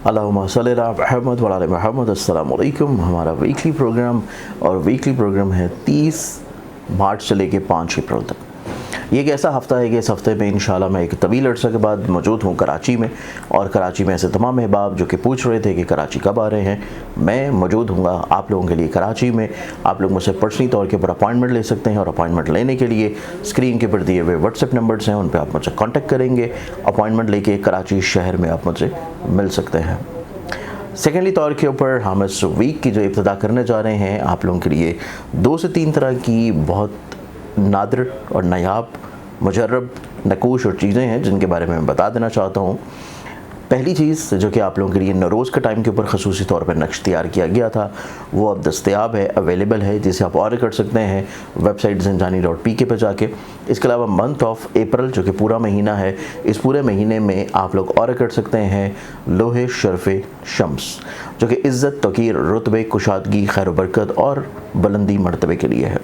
अल्लाहुम्मा सल्ली अला मुहम्मद व अला मुहम्मद। अस्सलाम वालेकुम। हमारा वीकली प्रोग्राम और वीकली प्रोग्राम है 30 मार्च से लेके 5 अप्रैल तक। ये एक ऐसा हफ़्ता है कि इस हफ़्ते में इंशाल्लाह मैं एक तवील अर्सा के बाद मौजूद हूँ कराची में, और कराची में ऐसे तमाम अहबाब जो कि पूछ रहे थे कि कराची कब आ रहे हैं, मैं मौजूद हूँगा आप लोगों के लिए कराची में। आप लोग मुझसे पर्सनली तौर के ऊपर अपॉइंटमेंट ले सकते हैं, और अपॉइंटमेंट लेने के लिए स्क्रीन के ऊपर दिए हुए व्हाट्सएप नंबर्स हैं, उन पर आप मुझसे कॉन्टेक्ट करेंगे। अपॉइंटमेंट लेके कराची शहर में आप मुझसे मिल सकते हैं। सेकेंडली तौर के ऊपर हम इस वीक की जो इब्तिदा करने जा रहे हैं, आप लोगों के लिए 2 से 3 तरह की बहुत नादिर और नायाब मुजर्रब नकूश और चीज़ें हैं जिनके बारे में मैं बता देना चाहता हूँ। पहली चीज़ जो कि आप लोगों के लिए नरोज़ के टाइम के ऊपर ख़ुसूसी तौर पर नक्श तैयार किया गया था, वो अब दस्तयाब है, अवेलेबल है, जिसे आप ऑर्डर कर सकते हैं वेबसाइट zinjani.pk पर जाके। इसके अलावा मंथ ऑफ अप्रैल जो कि पूरा महीना है, इस पूरे महीने में आप लोग ऑर्डर कर सकते हैं लोहे शर्फ़े शम्स, जो कि इज़्ज़त, तौक़ीर, रुतबे, कुशादगी, खैर बरकत और बुलंदी मर्तबे के लिए है।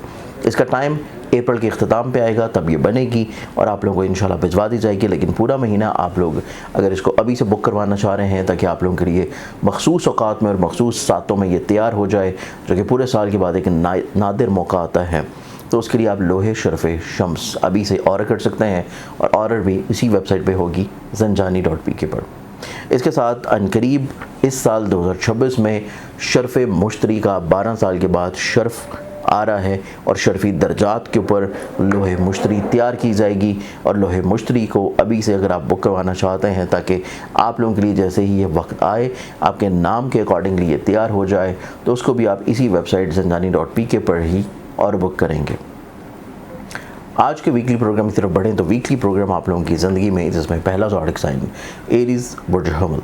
इसका टाइम अप्रैल के अख्ताम पे आएगा, तब ये बनेगी और आप लोगों को इंशाल्लाह भिजवा दी जाएगी। लेकिन पूरा महीना आप लोग अगर इसको अभी से बुक करवाना चाह रहे हैं, ताकि आप लोगों के लिए मखसूस औकात में और मखसूस सातों में ये तैयार हो जाए, जो कि पूरे साल के बाद एक नादिर मौका आता है, तो उसके लिए आप लोहे शर्फ़े शम्स अभी से ऑर्डर कर सकते हैं, और ऑर्डर भी इसी वेबसाइट पर होगी zinjani.pk पर। इसके साथ अनकरीब इस साल 2026 में शर्फ़ मुश्तरी का 12 साल के बाद शर्फ़ आ रहा है, और शर्फ़ी दर्जात के ऊपर लोहे मुश्तरी तैयार की जाएगी। और लोहे मुश्तरी को अभी से अगर आप बुक करवाना चाहते हैं, ताकि आप लोगों के लिए जैसे ही ये वक्त आए आपके नाम के अकॉर्डिंगली ये तैयार हो जाए, तो उसको भी आप इसी वेबसाइट zinjani.pk पर ही और बुक करेंगे। आज के वीकली प्रोग्राम की तरफ बढ़ें तो वीकली प्रोग्राम आप लोगों की ज़िंदगी में, जिसमें पहला ज़ोडिक साइन एरीज़ बुर्ज हमल।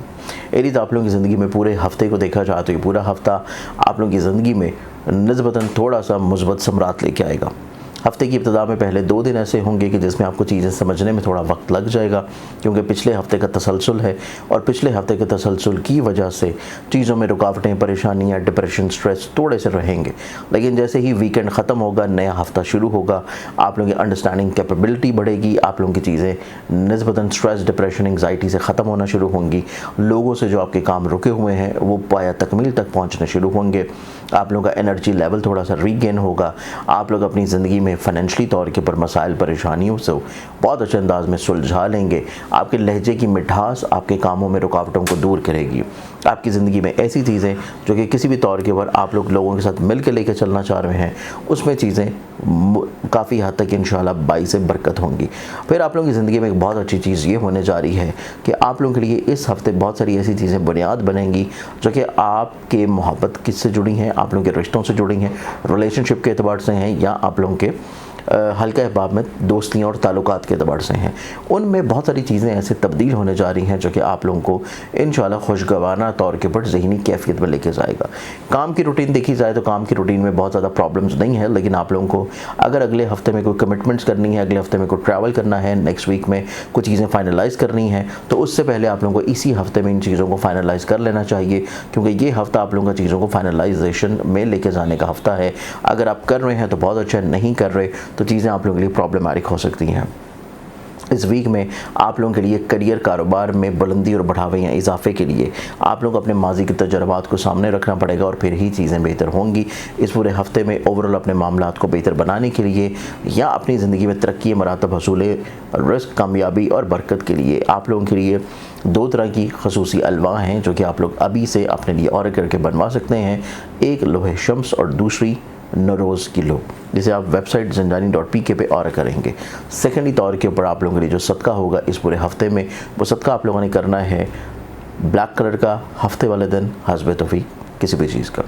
एरीज़ आप लोगों की ज़िंदगी में पूरे हफ्ते को देखा जाए तो ये पूरा हफ्ता आप लोगों की ज़िंदगी में निस्बतन थोड़ा सा मुस्बत समरात लेके आएगा। हफ्ते की इब्तिदा में पहले 2 दिन ऐसे होंगे कि जिसमें आपको चीज़ें समझने में थोड़ा वक्त लग जाएगा, क्योंकि पिछले हफ्ते का तसलसल है, और पिछले हफ्ते के तसलसल की वजह से चीज़ों में रुकावटें, परेशानियाँ, डिप्रेशन, स्ट्रेस थोड़े से रहेंगे। लेकिन जैसे ही वीकेंड ख़त्म होगा, नया हफ्ता शुरू होगा, आप लोगों की अंडरस्टैंडिंग कैपेबिलिटी बढ़ेगी, आप लोगों की चीज़ें निस्बतन स्ट्रेस, डिप्रेशन, एंग्जाइटी से ख़त्म होना शुरू होंगी। लोगों से जो आपके काम रुके हुए हैं वो पाया तकमील तक पहुँचने शुरू होंगे। आप लोगों का एनर्जी लेवल थोड़ा सा रीगेन होगा। आप लोग अपनी ज़िंदगी में फाइनेंशली तौर के ऊपर मसाइल, परेशानियों से बहुत अच्छे अंदाज में सुलझा लेंगे। आपके लहजे की मिठास आपके कामों में रुकावटों को दूर करेगी। आपकी ज़िंदगी में ऐसी चीज़ें जो कि किसी भी तौर के ऊपर आप लोगों के साथ मिल के लेकर चलना चाह रहे हैं, उसमें चीज़ें काफ़ी हद तक इंशाल्लाह बाईस से बरकत होंगी। फिर आप लोगों की ज़िंदगी में एक बहुत अच्छी चीज़ ये होने जा रही है कि आप लोगों के लिए इस हफ्ते बहुत सारी ऐसी चीज़ें बुनियाद बनेंगी जो कि आपके मोहब्बत किससे जुड़ी हैं, आप लोगों के रिश्तों से जुड़ी हैं, रिलेशनशिप के एतबार से हैं, या आप लोगों के हल्का अहबाब में दोस्तियाँ और ताल्लुकात के एतबार से हैं। उनमें बहुत सारी चीज़ें ऐसे तब्दील होने जा रही हैं जो कि आप लोगों को इंशाल्लाह खुशगवाना तौर के ऊपर ज़हनी कैफियत में लेके जाएगा। काम की रूटीन देखी जाए तो काम की रूटीन में बहुत ज़्यादा प्रॉब्लम्स नहीं है, लेकिन आप लोगों को अगर अगले हफ्ते में कोई कमिटमेंट्स करनी है, अगले हफ्ते में कोई ट्रैवल करना है, नेक्स्ट वीक में कुछ चीज़ें फाइनलाइज़ करनी है, तो उससे पहले आप लोगों को इसी हफ्ते में इन चीज़ों को फाइनलाइज़ कर लेना चाहिए, क्योंकि ये हफ्ता आप लोगों का चीज़ों को फाइनलाइजेशन में लेके जाने का हफ्ता है। अगर आप कर रहे हैं तो बहुत अच्छा, नहीं कर रहे तो चीज़ें आप लोगों के लिए प्रॉब्लमैटिक हो सकती हैं। इस वीक में आप लोगों के लिए करियर, कारोबार में बुलंदी और बढ़ावे या इजाफे के लिए आप लोग अपने माजी के तजर्बात को सामने रखना पड़ेगा, और फिर ही चीज़ें बेहतर होंगी। इस पूरे हफ्ते में ओवरऑल अपने मामलात को बेहतर बनाने के लिए या अपनी ज़िंदगी में तरक्की, मरातब, हसूल रिस्क, कामयाबी और बरकत के लिए आप लोगों के लिए 2 तरह की खसूसी अलवा हैं जो कि आप लोग अभी से अपने लिए ऑर्डर करके बनवा सकते हैं। एक लोहे शम्स और दूसरी नरोज़ की लो, जिसे आप वेबसाइट zinjani.pk पे ऑर्डर करेंगे। सेकेंडली तौर के ऊपर आप लोगों के लिए जो सदका होगा इस पूरे हफ्ते में, वो सदका आप लोगों ने करना है ब्लैक कलर का, हफ्ते वाले दिन हस्ब तौफीक किसी भी चीज़ का।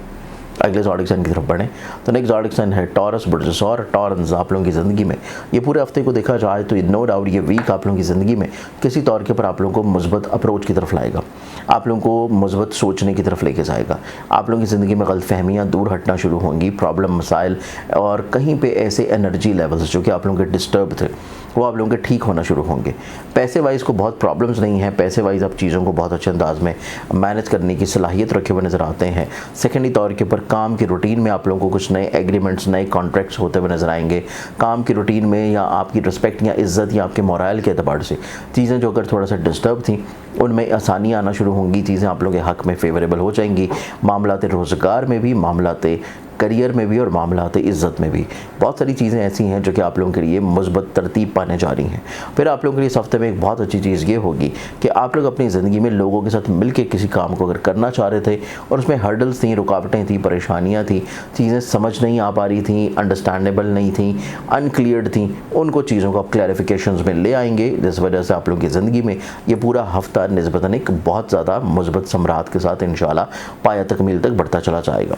अगले ज़ोडिक साइन की तरफ बढ़ें तो नेक्स्ट ज़ोडिक साइन है टॉरस बुर्ज। और टॉरस आप लोगों की ज़िंदगी में ये पूरे हफ्ते को देखा जाए तो ये नो डाउट ये वीक आप लोगों की ज़िंदगी में किसी तौर के ऊपर आप लोगों को मुस्बत अप्रोच की तरफ लाएगा, आप लोगों को मुस्बत सोचने की तरफ लेके जाएगा। आप लोगों की ज़िंदगी में गलतफहमियाँ दूर हटना शुरू होंगी, प्रॉब्लम, मसाइल और कहीं पे ऐसे एनर्जी लेवल्स जो कि आप लोगों के डिस्टर्ब थे, वो आप लोगों के ठीक होना शुरू होंगे। पैसे वाइज को बहुत प्रॉब्लम्स नहीं है, पैसे वाइज आप चीज़ों को बहुत अच्छे अंदाज में मैनेज करने की सलाहियत रखे हुए नज़र आते हैं। सेकेंडली तौर के ऊपर काम की रूटीन में आप लोगों को कुछ नए एग्रीमेंट्स, नए कॉन्ट्रैक्ट्स होते हुए नज़र आएंगे। काम की रूटीन में या आपकी रिस्पेक्ट या इज़्ज़त या आपके मोरल के अतबार से चीज़ें जो अगर थोड़ा सा डिस्टर्ब थी उनमें आसानी आना शुरू होंगी, चीज़ें आप लोगों के हक़ में फेवरेबल हो जाएंगी। मामलाते रोज़गार में भी, मामलाते करियर में भी और मामलाते इज़्ज़त में भी बहुत सारी चीज़ें ऐसी हैं जो कि आप लोगों के लिए मुस्बत तरतीब पाने जा रही हैं। फिर आप लोगों के लिए इस हफ्ते में एक बहुत अच्छी चीज़ ये होगी कि आप लोग अपनी ज़िंदगी में लोगों के साथ मिलकर किसी काम को अगर करना चाह रहे थे और उसमें हर्डल्स थी, रुकावटें थी, परेशानियाँ थी, चीज़ें समझ नहीं आ पा रही थी, अंडरस्टैंडेबल नहीं थी, अनक्लियर्ड थी, उनको चीज़ों को आप क्लैरिफिकेशंस में ले आएंगे, जिस वजह से आप लोगों की ज़िंदगी में ये पूरा हफ्ता निस्बतन एक बहुत ज़्यादा मुस्बत समरात के साथ इंशाल्लाह पाया तकमील तक बढ़ता चला जाएगा।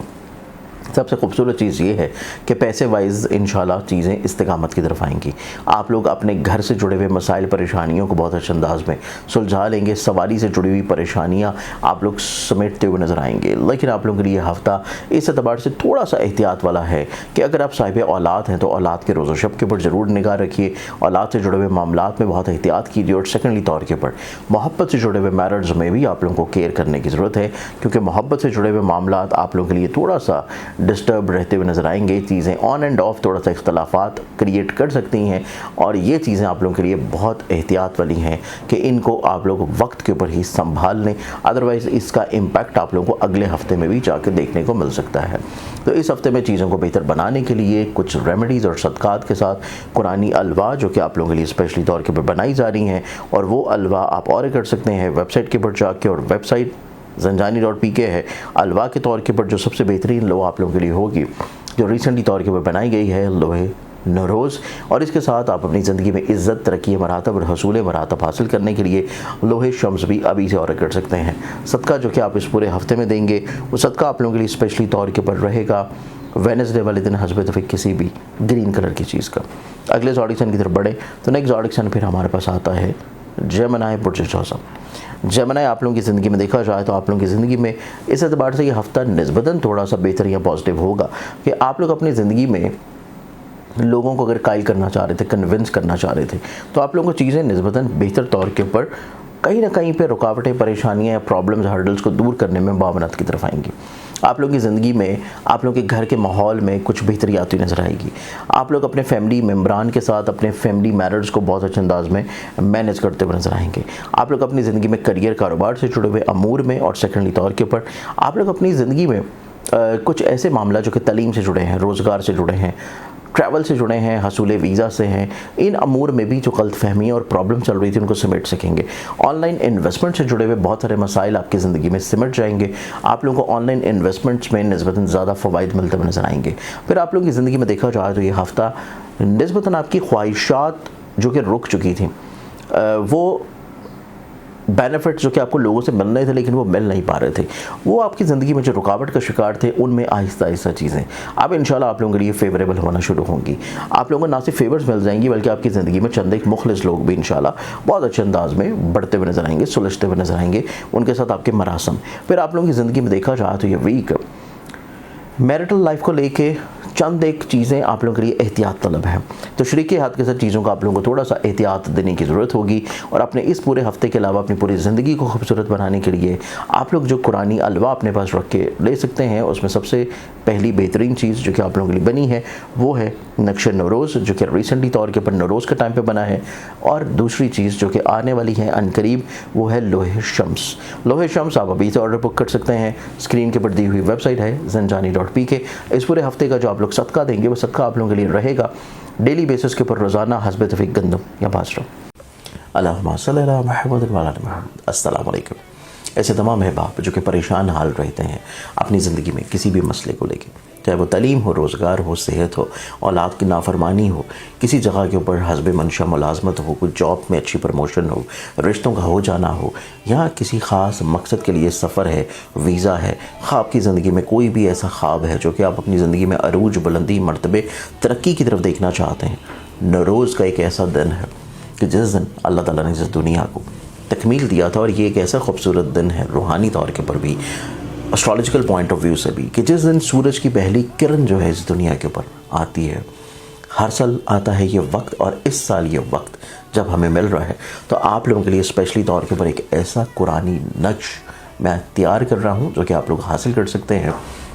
सबसे खूबसूरत चीज़ ये है कि पैसे वाइज इंशाल्लाह चीज़ें इस्तिकामत की तरफ आएंगी। आप लोग अपने घर से जुड़े हुए मसाइल, परेशानियों को बहुत अच्छे अंदाज में सुलझा लेंगे। सवारी से जुड़ी हुई परेशानियाँ आप लोग समेटते हुए नज़र आएंगे। लेकिन आप लोगों के लिए हफ्ता इस एतबार से थोड़ा सा एहतियात वाला है कि अगर आप साहिब औलाद हैं तो औलाद के रोज़ो शब के ऊपर ज़रूर निगाह रखिए। औलाद से जुड़े हुए मामलात में बहुत एहतियात कीजिए। और सेकेंडली तौर के ऊपर मोहब्बत से जुड़े हुए मैरिज में भी आप लोगों को केयर करने की ज़रूरत है, क्योंकि मोहब्बत से जुड़े हुए मामलात आप लोगों के लिए थोड़ा सा डिस्टर्ब रहते हुए नज़र आएंगे। चीज़ें ऑन एंड ऑफ थोड़ा सा इख्तलाफात क्रिएट कर सकती हैं और ये चीज़ें आप लोगों के लिए बहुत एहतियात वाली हैं कि इनको आप लोग वक्त के ऊपर ही संभाल लें, अदरवाइज़ इसका इम्पैक्ट आप लोगों को अगले हफ्ते में भी जाकर देखने को मिल सकता है। तो इस हफ्ते में चीज़ों को बेहतर बनाने के लिए कुछ रेमेडीज़ और सदक़ात के साथ कुरानी अलवा जो कि आप लोगों के लिए स्पेशली तौर के ऊपर बनाई जा रही हैं, और वो अलवा आप और कर सकते हैं वेबसाइट के ऊपर जाके, और वेबसाइट ज़ंजानी.pk है। अलवा के तौर के ऊपर जो सबसे बेहतरीन लो आप लोगों के लिए होगी, जो रिसेंटली तौर के ऊपर बनाई गई है, लोहे नरोज़, और इसके साथ आप अपनी ज़िंदगी में इज़्ज़त, तरक्की, मरातब और हसूल मरातब हासिल करने के लिए लोहे शम्स भी अभी से ऑर्डर कर सकते हैं। सदका जो कि आप इस पूरे हफ्ते में देंगे वो सदका आप लोगों के लिए स्पेशली तौर के ऊपर रहेगा वेडनेसडे वाले दिन हस्ब तौफीक किसी भी ग्रीन कलर की चीज़ का। अगले ज़ोडिक्सन की तरफ बढ़े तो नेक्स्ट ज़ोडिक्सन फिर हमारे पास आता है जेमिनी बुर्ज जोसम। जेमिनी आप लोगों की ज़िंदगी में देखा जाए तो आप लोगों की ज़िंदगी में इस एतबार से ये हफ्ता निस्बतन थोड़ा सा बेहतर या पॉजिटिव होगा कि आप लोग अपनी ज़िंदगी में लोगों को अगर कायल करना चाह रहे थे, कन्विंस करना चाह रहे थे, तो आप लोगों को चीज़ें निस्बतन बेहतर तौर के ऊपर कहीं ना कहीं पे रुकावटें, परेशानियाँ या प्रॉब्लम्स, हर्डल्स को दूर करने में बावनत की तरफ आएंगी। आप लोगों की ज़िंदगी में, आप लोगों के घर के माहौल में कुछ बेहतरी आती नज़र आएगी। आप लोग अपने फैमिली मेम्बरान के साथ अपने फैमिली मैटर्स को बहुत अच्छे अंदाज में मैनेज करते हुए नज़र आएंगे। आप लोग अपनी ज़िंदगी में करियर, कारोबार से जुड़े हुए अमूर में, और सेकेंडली तौर के ऊपर आप लोग अपनी ज़िंदगी में कुछ ऐसे मामला जो कि तलीम से जुड़े हैं, रोज़गार से जुड़े हैं, ट्रैवल से जुड़े हैं, हसूले वीज़ा से हैं, इन अमूर में भी जो गलतफहमी और प्रॉब्लम चल रही थी उनको सिमट सकेंगे। ऑनलाइन इन्वेस्टमेंट से जुड़े हुए बहुत सारे मसाइल आपकी ज़िंदगी में सिमट जाएंगे। आप लोगों को ऑनलाइन इन्वेस्टमेंट्स में निस्बतन ज़्यादा फ़वाइद मिलते हुए नज़र आएंगे। फिर आप लोगों की ज़िंदगी में देखा जाए तो ये हफ़्ता निस्बतन आपकी ख्वाहिशात जो कि रुक चुकी थी, वो बेनिफिट्स जो कि आपको लोगों से मिल रहे थे लेकिन वो मिल नहीं पा रहे थे, वो आपकी ज़िंदगी में जो रुकावट का शिकार थे, उनमें आहिस्ता आहिस्ता चीज़ें अब इंशाल्लाह आप लोगों के लिए फेवरेबल होना शुरू होंगी। आप लोगों को ना सिर्फ फेवर्स मिल जाएंगी बल्कि आपकी ज़िंदगी में चंद एक मुखलिस लोग भी इंशाल्लाह बहुत अच्छे अंदाज में बढ़ते हुए नज़र आएंगे, सुलझते हुए नज़र आएंगे, उनके साथ आपके मरासम। फिर आप लोगों की ज़िंदगी में देखा जाए तो ये वीक मैरिटल लाइफ को लेके चंद एक चीज़ें आप लोगों के लिए एहतियात तलब है, तो शरीके हाथ के साथ चीज़ों का आप लोगों को थोड़ा सा एहतियात देने की ज़रूरत होगी। और अपने इस पूरे हफ्ते के अलावा अपनी पूरी ज़िंदगी को खूबसूरत बनाने के लिए आप लोग जो कुरानी अलवा अपने पास रख के ले सकते हैं, उसमें सबसे पहली बेहतरीन चीज़ जो कि आप लोगों के लिए बनी है वो है नक्श नौरोज़, जो कि रिसेंटली तौर के ऊपर नौरोज़ के टाइम पर बना है। और दूसरी चीज़ जो कि आने वाली है अनकरीब वो है लोहे शम्स। लोहे शम्स आप अभी से ऑर्डर बुक कर सकते हैं, स्क्रीन के ऊपर दी हुई वेबसाइट है ज़ंजानी.pk। इस पूरे हफ्ते का जो आप लोग सदका देंगे वो सदका आप लोगों के लिए रहेगा डेली बेसिस के ऊपर रोज़ाना हस्ब तौफीक गंदम या बाजरा। अल्लाहुम्मा सल्ली अला मुहम्मद व अला आलि मुहम्मद। अस्सलामु अलैकुम। ऐसे तमाम अहबाब जो कि परेशान हाल रहते हैं अपनी ज़िंदगी में किसी भी मसले को लेकर, चाहे वो तलीम हो, रोज़गार हो, सेहत हो, औलाद की नाफरमानी हो, किसी जगह के ऊपर हस्ब मंशा मुलाजमत हो, कोई जॉब में अच्छी प्रमोशन हो, रिश्तों का हो जाना हो, या किसी ख़ास मकसद के लिए सफ़र है, वीज़ा है, ख्वाब की ज़िंदगी में कोई भी ऐसा ख्वाब है जो कि आप अपनी ज़िंदगी में अरूज, बुलंदी, मर्तबे, तरक्की की तरफ देखना चाहते हैं। नौरोज़ का एक ऐसा दिन है कि जिस दिन अल्लाह ताला ने इस दुनिया को तकमील दिया था, और ये एक ऐसा खूबसूरत दिन है रूहानी तौर के ऊपर भी, एस्ट्रोलॉजिकल पॉइंट ऑफ व्यू से भी, कि जिस दिन सूरज की पहली किरण जो है इस दुनिया के ऊपर आती है, हर साल आता है ये वक्त, और इस साल ये वक्त जब हमें मिल रहा है तो आप लोगों के लिए स्पेशली तौर के ऊपर एक ऐसा कुरानी नक्श मैं तैयार कर रहा हूँ जो कि आप लोग हासिल कर सकते हैं,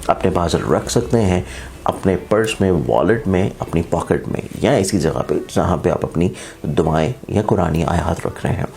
अपने पास रख सकते हैं, अपने पर्स में, वॉलेट में, अपनी पॉकेट में, या ऐसी जगह पे जहाँ पे आप अपनी दुआएं या कुरानी आयात रख रहे हैं।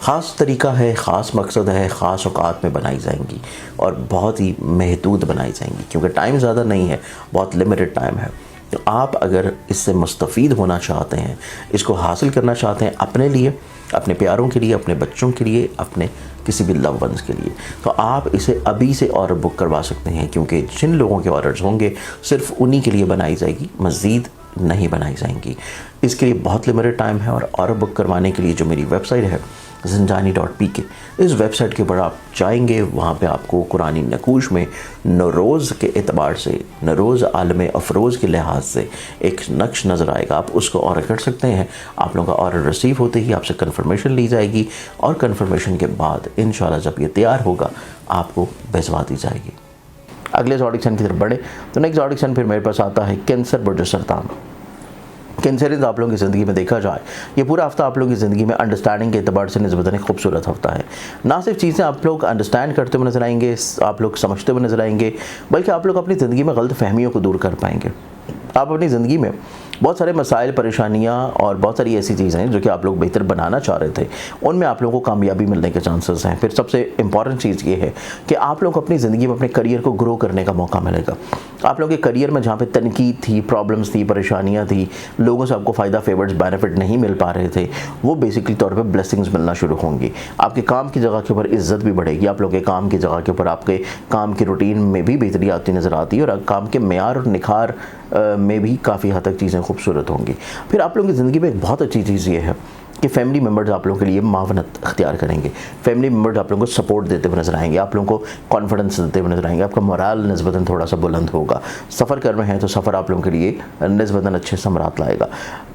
ख़ास तरीका है, ख़ास मकसद है, ख़ास औकात में बनाई जाएंगी और बहुत ही महदूद बनाई जाएंगी, क्योंकि टाइम ज़्यादा नहीं है, बहुत लिमिटेड टाइम है। तो आप अगर इससे मुस्तफ़ीद होना चाहते हैं, इसको हासिल करना चाहते हैं अपने लिए, अपने प्यारों के लिए, अपने बच्चों के लिए, अपने किसी भी लव वंस के लिए, तो आप इसे अभी से ऑर्डर बुक करवा सकते हैं, क्योंकि जिन लोगों के ऑर्डर्स होंगे सिर्फ उन्हीं के लिए बनाई जाएगी, मज़ीद नहीं बनाई जाएंगी। इसके लिए बहुत लिमिटेड टाइम है, और ऑर्डर बुक करवाने के लिए जो मेरी वेबसाइट है ज़ंजानी.pk, इस वेबसाइट के ऊपर आप जाएंगे, वहाँ पे आपको कुरानी नकूश में नरोज़ के एतबार से, नरोज़ आलम अफरोज़ के लिहाज से एक नक्श नज़र आएगा, आप उसको ऑर्डर कर सकते हैं। आप लोगों का ऑर्डर रिसीव होते ही आपसे कन्फर्मेशन ली जाएगी, और कन्फर्मेशन के बाद इंशाल्लाह जब ये तैयार होगा आपको भिजवा दी जाएगी। अगले ऑडिक्शन की तरफ बढ़े तो नेक्स्ट ऑडिक्शन फिर मेरे पास आता है कैंसर बुर्ज सरतान। कैंसरियंस आप लोगों की ज़िंदगी में देखा जाए, ये पूरा हफ्ता आप लोगों की ज़िंदगी में अंडरस्टैंडिंग के एतबार से निस्बतन खूबसूरत हफ्ता है। ना सिर्फ चीज़ें आप लोग अंडरस्टैंड करते हुए नजर आएंगे, आप लोग समझते हुए नजर आएंगे, बल्कि आप लोग अपनी ज़िंदगी में गलत फहमियों को दूर कर पाएंगे। आप अपनी ज़िंदगी में बहुत सारे मसाइल, परेशानियाँ और बहुत सारी ऐसी चीज़ें हैं जो कि आप लोग बेहतर बनाना चाह रहे थे, उनमें आप लोगों को कामयाबी मिलने के चांसेस हैं। फिर सबसे इंपॉर्टेंट चीज़ ये है कि आप लोग अपनी ज़िंदगी में अपने करियर को ग्रो करने का मौका मिलेगा। आप लोगों के करियर में जहाँ पे तनकीद थी, प्रॉब्लम्स थी, परेशानियाँ थी, लोगों से आपको फ़ायदा, फेवर्स, बेनिफिट नहीं मिल पा रहे थे, वो बेसिकली तौर पर ब्लेसिंग्स मिलना शुरू होंगी। आपके काम की जगह के ऊपर इज्जत भी बढ़ेगी, आप लोग के काम की जगह के ऊपर आपके काम की रूटीन में भी बेहतरी आती नज़र आती है, और काम के मेयार और निखार में भी काफ़ी हद तक चीज़ें खूबसूरत होंगी। फिर आप लोगों की ज़िंदगी में एक बहुत अच्छी चीज़ ये है कि फैमिली मेम्बर्स आप लोगों के लिए मावनत अख्तियार करेंगे। फैमिली मेम्बर्स आप लोगों को सपोर्ट देते हुए नजर आएंगे, आप लोगों को कॉन्फिडेंस देते हुए नजर आएंगे, आपका मोराल निस्बतन थोड़ा सा बुलंद होगा। सफ़र कर रहे हैं तो सफ़र आप लोगों के लिए निस्बतन अच्छे समरात लाएगा।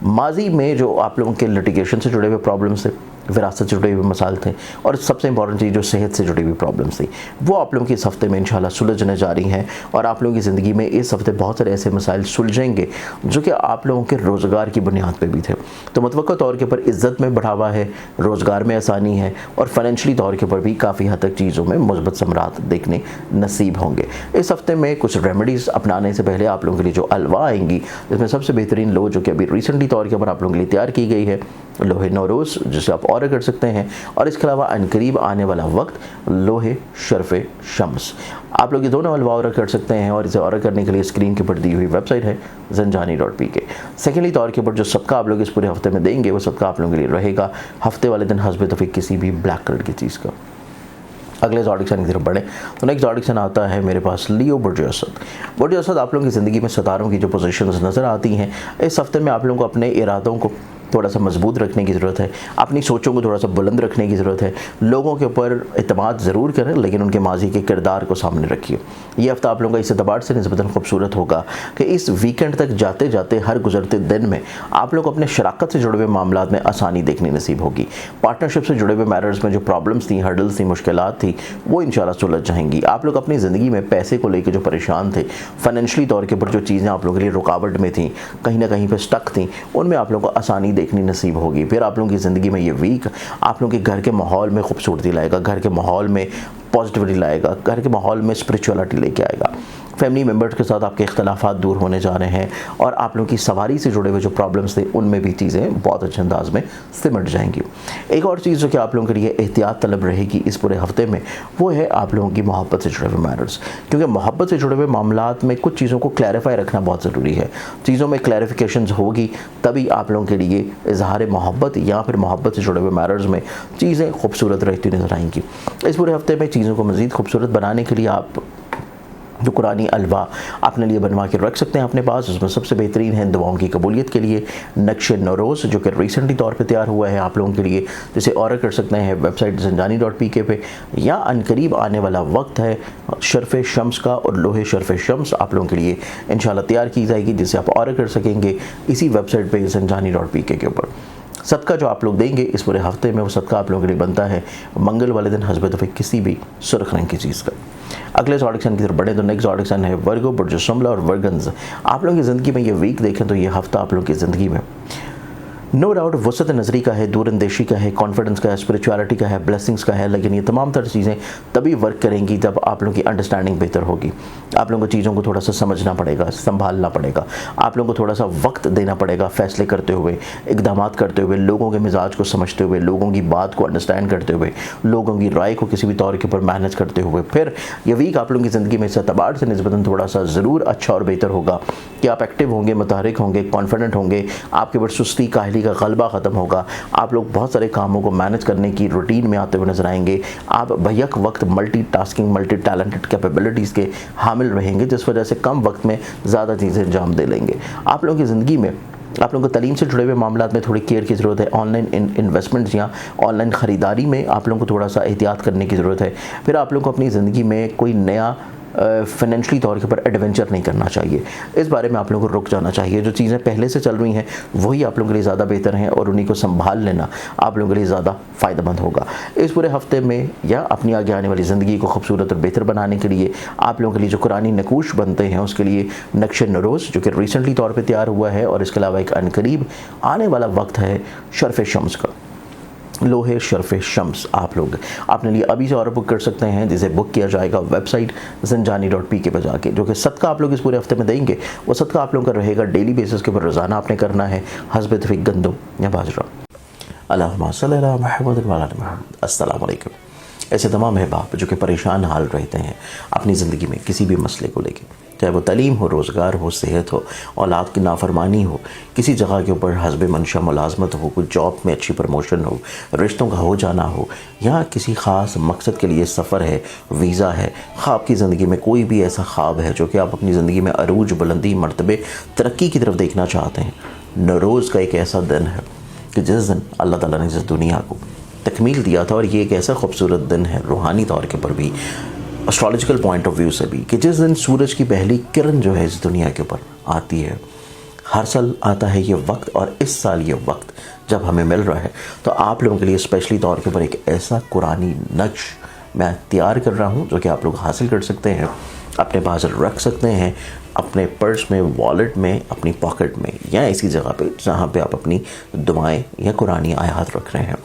माजी में जो आप लोगों के लिटिगेशन से जुड़े हुए प्रॉब्लम्स थे, विरासत से जुड़े हुए मसाइल थे, और सबसे इंपॉर्टेंट चीज़ जो सेहत से जुड़ी हुई प्रॉब्लम्स थी, वो आप लोगों की इस हफ्ते में इंशाल्लाह सुलझने जा रही हैं। और आप लोगों की ज़िंदगी में इस हफ्ते बहुत सारे ऐसे मसाइल सुलझेंगे जो कि आप लोगों के रोज़गार की बुनियाद पे भी थे। तो मुतवक्का तौर के ऊपर इज़्ज़त में बढ़ावा है, रोज़गार में आसानी है, और फाइनेंशली तौर के ऊपर भी काफ़ी हद तक चीज़ों में मुस्बत समरात देखने नसीब होंगे। इस हफ्ते में कुछ रेमेडीज़ अपनाने से पहले आप लोगों के लिए जो अलवा आएंगी, जिसमें सबसे बेहतरीन लो जो कि अभी रिसेंटली तौर के ऊपर आप लोगों के लिए तैयार की गई है, लोहे नौरोज़, जिसे आप ऑर्डर कर सकते हैं। और इसके अलावा अनकरीब आने वाला वक्त लोहे शर्फ़ शम्स, आप लोग ये दोनों अलवा ऑर्डर कर सकते हैं। और इसे ऑर्डर करने के लिए स्क्रीन के ऊपर दी हुई वेबसाइट है ज़ंजानी.pk। सेकेंडली तौर के ऊपर जो सबका आप लोग इस पूरे हफ्ते में देंगे, वो सबका आप लोगों के लिए रहेगा हफ्ते वाले दिन हस्ब तौफीक किसी भी ब्लैक कलर की चीज़ का। अगले ऑडिक्शन की तरफ बढ़े तो नेक्स्ट ऑडिक्शन आता है मेरे पास लियो बुर्ज असद। बुर्ज असद आप लोगों की ज़िंदगी में सितारों की जो पोजीशंस नज़र आती हैं, इस हफ्ते में आप लोगों को अपने इरादों को थोड़ा सा मजबूत रखने की ज़रूरत है, अपनी सोचों को थोड़ा सा बुलंद रखने की ज़रूरत है। लोगों के ऊपर एतमाद ज़रूर करें, लेकिन उनके माजी के किरदार को सामने रखिए। ये हफ्ता आप लोगों का इस एतबार से निस्बतन खूबसूरत होगा कि इस वीकेंड तक जाते जाते हर गुजरते दिन में आप लोग अपने शराकत से जुड़े हुए मामला में आसानी देखनी नसीब होगी। पार्टनरशिप से जुड़े हुए मैटर्स में जो प्रॉब्लम्स थी, हर्डल्स थी, मुश्किलात थी, वो इंशाल्लाह सुलझ जाएंगी। आप लोग अपनी ज़िंदगी में पैसे को लेकर जो परेशान थे, फाइनेंशली तौर के ऊपर जो चीज़ें आप लोगों के लिए रुकावट में थी, कहीं ना कहीं पर स्टक थी, उनमें आप लोगों को आसानी देखनी नसीब होगी। फिर आप लोगों की ज़िंदगी में ये वीक आप लोगों के घर के माहौल में खूबसूरती लाएगा, घर के माहौल में पॉजिटिविटी लाएगा, घर के माहौल में स्पिरिचुअलिटी लेके आएगा। फैमिली मेम्बर्स के साथ आपके इख्तलाफात दूर होने जा रहे हैं, और आप लोगों की सवारी से जुड़े हुए जो प्रॉब्लम्स थे, उनमें भी चीज़ें बहुत अच्छे अंदाज में सिमट जाएंगी। एक और चीज़ जो कि आप लोगों के लिए एहतियात तलब रहेगी इस पूरे हफ्ते में, वो है आप लोगों की मोहब्बत से जुड़े हुए मैटर्स। क्योंकि मोहब्बत से जुड़े हुए मामलात में कुछ चीज़ों को क्लैरिफाई रखना बहुत ज़रूरी है। चीज़ों में क्लैरिफिकेशन होगी तभी आप लोगों के लिए इजहार मोहब्बत या फिर मोहब्बत से जुड़े हुए मैटर्स में चीज़ें खूबसूरत रहती नजर आएंगी। इस पूरे हफ्ते में चीज़ों को मज़ीद खूबसूरत बनाने के लिए आप जो कुरानी अलवा अपने लिए बनवा के रख सकते हैं अपने पास। उसमें सबसे बेहतरीन है दुआओं की कबूलियत के लिए नक्श नौरोज़, जो कि रिसेंटली तौर पे तैयार हुआ है आप लोगों के लिए, जिसे ऑर्डर कर सकते हैं वेबसाइट ज़ंजानी.pk पे, या अनकरीब आने वाला वक्त है शर्फ़ शम्स का, और लोहे शर्फ़ शम्स आप लोगों के लिए इंशाल्लाह तैयार की जाएगी, जिसे आप ऑर्डर कर सकेंगे इसी वेबसाइट पर ज़ंजानी.pk के ऊपर। सदका जो आप लोग देंगे इस पूरे हफ्ते में, वो सदका आप लोगों के लिए बनता है मंगल वाले दिन हस्बे दफ़े किसी भी सुर्ख रंग की चीज़ का। अगले ज़ोडिक की तरफ बढ़े तो नेक्स्ट ज़ोडिक है वर्गो, बुर्ज शुमला और वर्गन्स। आप लोगों की ज़िंदगी में ये वीक देखें तो ये हफ्ता आप लोगों की ज़िंदगी में नो डाउट वसत नज़री का है, दूरंदेशी का है, कॉन्फिडेंस का है, स्पिरिचुअलिटी का है, ब्लेसिंग्स का है, लेकिन ये तमाम तरह चीज़ें तभी वर्क करेंगी जब आप लोगों की अंडरस्टैंडिंग बेहतर होगी। आप लोगों को चीज़ों को थोड़ा सा समझना पड़ेगा, संभालना पड़ेगा, आप लोगों को थोड़ा सा वक्त देना पड़ेगा फैसले करते हुए, इकदाम करते हुए, लोगों के मिजाज को समझते हुए, लोगों की बात को अंडरस्टैंड करते हुए, लोगों की राय को किसी भी तौर के ऊपर मैनेज करते हुए। फिर ये वीक आप लोगों की ज़िंदगी में इस एतबार से निस्बतन थोड़ा सा ज़रूर अच्छा और बेहतर होगा कि आप एक्टिव होंगे, मुतहरिक होंगे, कॉन्फिडेंट होंगे, आपके ऊपर सुस्ती काहली का गलबा ख़त्म होगा, आप लोग बहुत सारे कामों को मैनेज करने की रूटीन में आते हुए नजर आएंगे। आप बैक वक्त मल्टीटास्किंग, मल्टी टैलेंटेड कैपेबिलिटीज़ के हामिल रहेंगे, जिस वजह से कम वक्त में ज़्यादा चीज़ें अंजाम दे लेंगे। आप लोगों की ज़िंदगी में आप लोगों को तालीम से जुड़े हुए मामला में थोड़ी केयर की ज़रूरत है। ऑनलाइन इन्वेस्टमेंट्स या ऑनलाइन ख़रीदारी में आप लोगों को थोड़ा सा एहतियात करने की ज़रूरत है। फिर आप लोगों को अपनी ज़िंदगी में कोई नया फाइनेंशियली तौर के ऊपर एडवेंचर नहीं करना चाहिए, इस बारे में आप लोगों को रुक जाना चाहिए। जो चीज़ें पहले से चल रही हैं वही आप लोगों के लिए ज़्यादा बेहतर हैं और उन्हीं को संभाल लेना आप लोगों के लिए ज़्यादा फ़ायदेमंद होगा। इस पूरे हफ्ते में या अपनी आगे आने वाली ज़िंदगी को खूबसूरत और बेहतर बनाने के लिए आप लोगों के लिए जो कुरानी नकूश बनते हैं उसके लिए नक्श नरोज़ जो कि रिसेंटली तौर पर तैयार हुआ है, और इसके अलावा एक अनकरीब आने वाला वक्त है शर्फ़ शम्स का, लोहे शर्फ़ शम्स। आप लोग अपने लिए अभी से ऑर्डर बुक कर सकते हैं, जिसे बुक किया जाएगा वेबसाइट ज़ंजानी.pk पर जाके। जो कि सदका आप लोग इस पूरे हफ्ते में देंगे वो सदका आप लोगों का रहेगा डेली बेसिस के ऊपर, रोज़ाना आपने करना है हस्बे तौफीक गंदम या बाजरा। अल्लाहुम्मा सल्ली अला मुहम्मद व अला आलि मुहम्मद। अस्सलाम वालेकुम। ऐसे तमाम अहबाब जो कि परेशान हाल रहते हैं अपनी ज़िंदगी में किसी भी मसले को लेकर, चाहे वो तालीम हो, रोज़गार हो, सेहत हो, औलाद की नाफरमानी हो, किसी जगह के ऊपर हस्बे मंशा मुलाजमत हो, कोई जॉब में अच्छी प्रमोशन हो, रिश्तों का हो जाना हो, या किसी ख़ास मकसद के लिए सफ़र है, वीज़ा है, ख्वाब की ज़िंदगी में कोई भी ऐसा ख्वाब है जो कि आप अपनी ज़िंदगी में अरूज, बुलंदी, मर्तबे, तरक्की की तरफ देखना चाहते हैं। नरोज़ का एक ऐसा दिन है कि जिस दिन अल्लाह ताला ने इस दुनिया को तकमील दिया था, और ये एक ऐसा खूबसूरत दिन है रूहानी तौर के ऊपर भी, एस्ट्रोलॉजिकल पॉइंट ऑफ व्यू से भी, कि जिस दिन सूरज की पहली किरण जो है इस दुनिया के ऊपर आती है। हर साल आता है ये वक्त, और इस साल ये वक्त जब हमें मिल रहा है तो आप लोगों के लिए स्पेशली तौर के ऊपर एक ऐसा कुरानी नक्श मैं तैयार कर रहा हूँ जो कि आप लोग हासिल कर सकते हैं, अपने पास रख सकते हैं, अपने पर्स में, वॉलेट में, अपनी पॉकेट में, या ऐसी जगह पे जहाँ पे आप अपनी दुआएं या कुरानी आयात रख रहे हैं।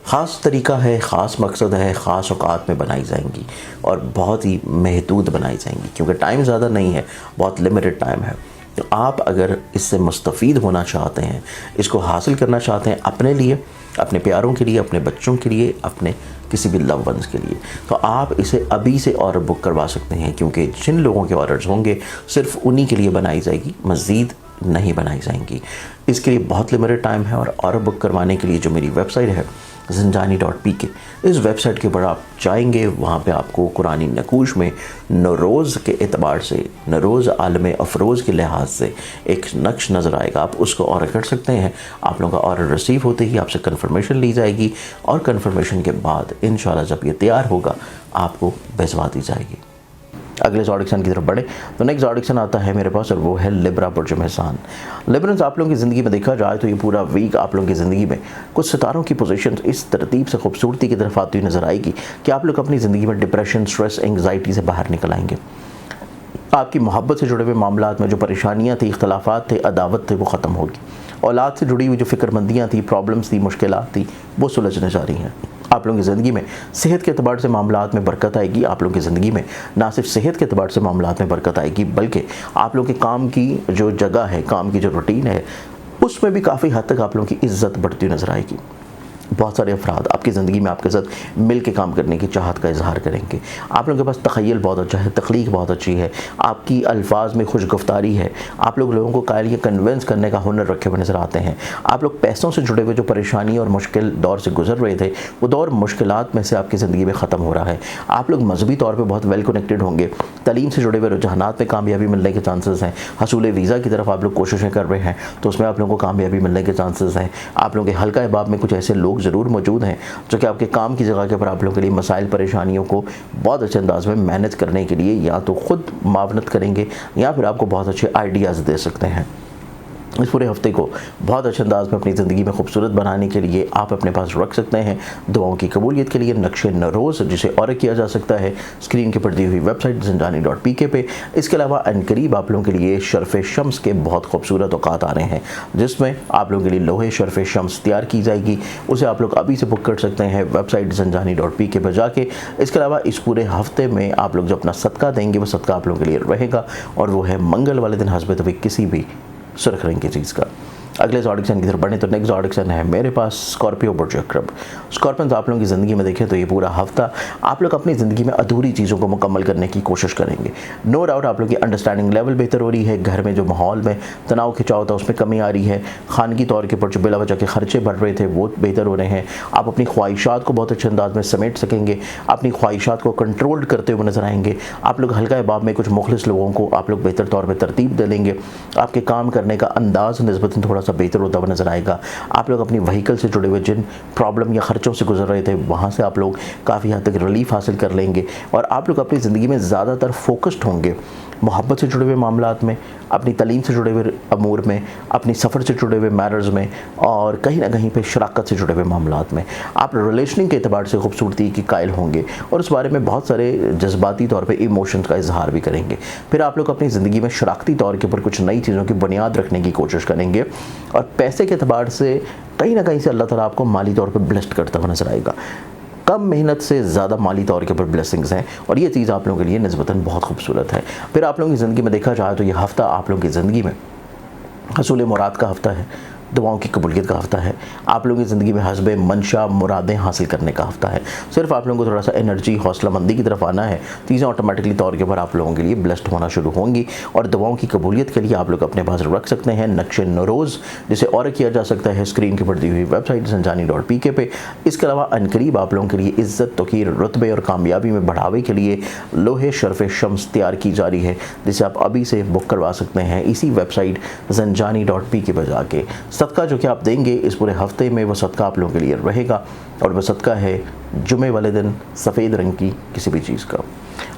ख़ास तरीका है, ख़ास मकसद है, ख़ास औकात में बनाई जाएंगी और बहुत ही महदूद बनाई जाएंगी, क्योंकि टाइम ज़्यादा नहीं है, बहुत लिमिटेड टाइम है। तो आप अगर इससे मुस्तफ़ीद होना चाहते हैं, इसको हासिल करना चाहते हैं अपने लिए, अपने प्यारों के लिए, अपने बच्चों के लिए, अपने किसी भी लव वंस के लिए, तो आप इसे अभी से ऑर्डर बुक करवा सकते हैं, क्योंकि जिन लोगों के ऑर्डर्स होंगे सिर्फ उन्हीं के लिए बनाई जाएगी, मज़ीद नहीं बनाई जाएंगी। इसके लिए बहुत लिमिटेड टाइम है, और ऑर्डर बुक करवाने के लिए जो मेरी वेबसाइट है ज़ंजानी.pk, इस वेबसाइट के ऊपर आप जाएंगे, वहाँ पे आपको कुरानी नकूश में नरोज़ के एतबार से, नरोज़ आलम अफरोज़ के लिहाज से एक नक्श नज़र आएगा, आप उसको ऑर्डर कर सकते हैं। आप लोगों का ऑर्डर रिसीव होते ही आपसे कन्फर्मेशन ली जाएगी, और कन्फर्मेशन के बाद इंशाल्लाह जब ये तैयार होगा आपको भिजवा दी जाएगी। अगले ज़ोडिक्सन की तरफ बढ़े तो नेक्स्ट ज़ोडिक्सन आता है मेरे पास, और वो है लिब्रा बुर्ज मेहसान। लिब्रन्स आप लोगों की ज़िंदगी में देखा जाए तो ये पूरा वीक आप लोगों की ज़िंदगी में कुछ सितारों की पोजीशन इस तरतीब से खूबसूरती की तरफ आती हुई नज़र आएगी कि आप लोग अपनी ज़िंदगी में डिप्रेशन, स्ट्रेस, एंग्जाइटी से बाहर निकल आएंगे। आपकी मोहब्बत से जुड़े हुए मामलात में जो परेशानियाँ थी, इख्तलाफात थे, अदावत थे, वो ख़त्म होगी। औलाद से जुड़ी हुई जो फ़िक्रमंदियाँ थी, प्रॉब्लम्स थी, मुश्किलात थी, वो सुलझने जा रही हैं। आप लोगों की ज़िंदगी में सेहत के अतबार से मामलात में बरकत आएगी। आप लोगों की ज़िंदगी में ना सिर्फ सेहत के अतबार से मामलात में बरकत आएगी, बल्कि आप लोगों के काम की जो जगह है, काम की जो रूटीन है, उसमें भी काफ़ी हद तक आप लोगों की इज़्ज़त बढ़ती नज़र आएगी। बहुत सारे अफराद आपकी ज़िंदगी में आपके साथ मिल के काम करने की चाहत का इजहार करेंगे। आप लोगों के पास तख़य्युल बहुत अच्छा है, तख्लीक बहुत अच्छी है, आपकी अल्फाज में खुशगुफ्तारी है, आप लोगों को कायल या कन्विंस करने का हुनर रखे हुए नज़र आते हैं। आप लोग पैसों से जुड़े हुए जो परेशानी और मुश्किल दौर से गुजर रहे थे, वो दौर मुश्किलात में से आपकी ज़िंदगी में ख़त्म हो रहा है। आप लोग मजहबी तौर पर बहुत वेल कनेक्टेड होंगे, तलीम से जुड़े हुए रुझानात में कामयाबी मिलने के चांसेस हैं। हसूल वीज़ा की तरफ आप लोग कोशिशें कर रहे हैं तो उसमें आप लोगों को कामयाबी मिलने के चांसेस हैं। आप लोगों के हल्का अहबाब में कुछ ऐसे लोग ज़रूर मौजूद हैं जो कि आपके काम की जगह के ऊपर आप लोगों के लिए मसाइल, परेशानियों को बहुत अच्छे अंदाज में मैनेज करने के लिए या तो ख़ुद मावनत करेंगे या फिर आपको बहुत अच्छे आइडियाज़ दे सकते हैं। इस पूरे हफ्ते को बहुत अच्छे अंदाज में अपनी ज़िंदगी में खूबसूरत बनाने के लिए आप अपने पास रख सकते हैं। दुआओं की कबूलियत के लिए नक्शे नरोज़, जिसे ऑर्डर किया जा सकता है स्क्रीन के पर दी हुई वेबसाइट zinjani.pk पे। इसके अलावा अनकरीब आप लोगों के लिए शर्फ़ शम्स के बहुत खूबसूरत औकात आ रहे हैं, जिसमें आप लोगों के लिए लोहे शर्फ़ शम्स तैयार की जाएगी। उसे आप लोग अभी से बुक कर सकते हैं वेबसाइट zinjani.pk पर जाके। इसके अलावा इस पूरे हफ्ते में आप लोग जो अपना सदका देंगे वो सदका आप लोगों के लिए रहेगा, और वो है मंगल वाले दिन हस्बे तभी किसी भी सुर्ख रंग की चीज़ का। अगले ज़ोडिक की तरफ बढ़े तो नेक्स्ट ज़ोडिक है मेरे पास स्कॉर्पियो बुर्ज अक़रब। स्कॉर्पियन आप लोगों की ज़िंदगी में देखें तो ये पूरा हफ्ता आप लोग अपनी ज़िंदगी में अधूरी चीज़ों को मुकम्मल करने की कोशिश करेंगे। नो डाउट आप लोग की अंडरस्टैंडिंग लेवल बेहतर हो रही है, घर में जो माहौल में तनाव खिंचाव था उसमें कमी आ रही है, खानगी तौर के ऊपर जो बिला वजह के खर्चे बढ़ रहे थे वो बेहतर हो रहे हैं। आप अपनी ख्वाहिशात को बहुत अच्छे अंदाज में समेट सकेंगे, अपनी ख्वाहिशात को कंट्रोल करते हुए नजर आएंगे। आप लोग हल्का बाब में कुछ मुखलिस लोगों को आप लोग बेहतर तौर पर तरतीब दे लेंगे। आपके काम करने का अंदाज निस्बतन थोड़ा सा बेहतर होता हुआ नजर आएगा। आप लोग अपनी व्हीकल से जुड़े हुए जिन प्रॉब्लम या खर्चों से गुजर रहे थे वहाँ से आप लोग काफ़ी हद तक रिलीफ हासिल कर लेंगे, और आप लोग अपनी ज़िंदगी में ज़्यादातर फोकस्ड होंगे मोहब्बत से जुड़े हुए मामलात में, अपनी तालीम से जुड़े हुए अमूर में, अपनी सफ़र से जुड़े हुए मैटर्स में, और कहीं ना कहीं पे शराकत से जुड़े हुए मामलात में। आप रिलेशनिंग के एतबार से खूबसूरती की कायल होंगे और उस बारे में बहुत सारे जज्बाती तौर पे इमोशंस का इजहार भी करेंगे। फिर आप लोग अपनी ज़िंदगी में शराकती तौर के ऊपर कुछ नई चीज़ों की बुनियाद रखने की कोशिश करेंगे, और पैसे के एतबार से कहीं ना कहीं से अल्लाह ताला आपको माली तौर पर ब्लेस्ड करता हुआ नजर आएगा। कम मेहनत से ज़्यादा माली तौर के ऊपर ब्लेसिंग्स हैं, और ये चीज़ आप लोगों के लिए निस्बतन बहुत खूबसूरत है। फिर आप लोगों की ज़िंदगी में देखा जाए तो ये हफ़्ता आप लोगों की ज़िंदगी में हसूल मुराद का हफ़्ता है, दुआओं की कबूलियत का हफ़्ता है। आप लोगों की ज़िंदगी में हस्बे मंशा मुरादें हासिल करने का हफ़्ता है। सिर्फ आप लोगों को थोड़ा सा एनर्जी हौसला मंदी की तरफ आना है, चीज़ें ऑटोमेटिकली तौर के ऊपर आप लोगों के लिए ब्लेस्ड होना शुरू होंगी। और दुआओं की कबूलियत के लिए आप लोग अपने पास रख सकते हैं नक्शे नरोज़, जिसे ऑर्डर किया जा सकता है स्क्रीन के पर दी हुई वेबसाइट zinjani.pk पे। इसके अलावा अनकरीब आप लोगों के लिए इज़्ज़त तौक़ीर रुतबे और कामयाबी में बढ़ावे के लिए लोहे शर्फ़ शम्स तैयार की जा रही है, जिसे आप अभी से बुक करवा सकते हैं इसी वेबसाइट zinjani.pk पर जाके। सदका जो कि आप देंगे इस पूरे हफ्ते में वो सदका आप लोगों के लिए रहेगा, और वह सदका है जुमे वाले दिन सफ़ेद रंग की किसी भी चीज़ का।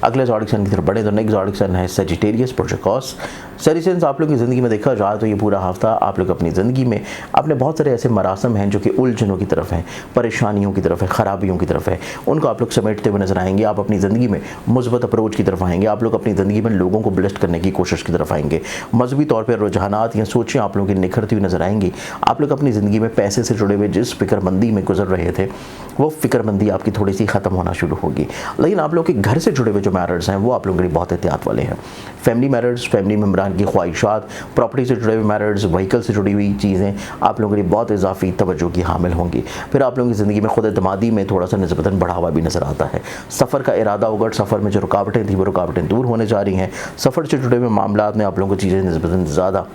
अगले ज़ोडिक की तरफ बढ़े तो नेक्स्ट ज़ोडिक है सेजिटेरियस प्रोजेकॉस। सेजिटेरियस आप लोग की ज़िंदगी में देखा जाए तो ये पूरा हफ्ता आप लोग अपनी ज़िंदगी में अपने बहुत सारे ऐसे मरासम हैं जो कि उलझनों की तरफ हैं, परेशानियों की तरफ है, ख़राबियों की तरफ है, उनको आप लोग समेटते हुए नजर आएंगे। आप अपनी ज़िंदगी में मुस्बत अप्रोच की तरफ आएंगे, आप लोग अपनी ज़िंदगी में लोगों को ब्लेस्ड करने की कोशिश की तरफ आएंगे। मजहबी तौर पर रुझानात या सोचें आप लोगों की निखरती हुई नजर आएंगी। आप लोग अपनी ज़िंदगी में पैसे से जुड़े हुए जिस फ़िक्रमंदी में गुजर रहे थे वो फ़िक्रमंदी आपकी थोड़ी सी ख़त्म होना शुरू होगी, लेकिन आप लोग के घर से जुड़े हुए जो मैटर्स हैं वो आप लोगों के लिए बहुत एहतियात वाले हैं। फैमिली मैटर्स, फैमिली मेम्बरान की ख्वाहिशात, प्रॉपर्टी से जुड़े हुए मैटर्स, व्हीकल से जुड़ी हुई चीज़ें आप लोगों के लिए बहुत इजाफी तवज्जो की हामिल होंगी। फिर आप लोगों की ज़िंदगी में खुद एतमादी में थोड़ा सा निस्बतन बढ़ावा भी नज़र आता है। सफ़र का इरादा होगा, सफ़र में जो रुकावटें थी वो रुकावटें दूर होने जा रही हैं। सफ़र से जुड़े हुए मामलात में आप लोगों को चीज़ें निस्बतन ज़्यादा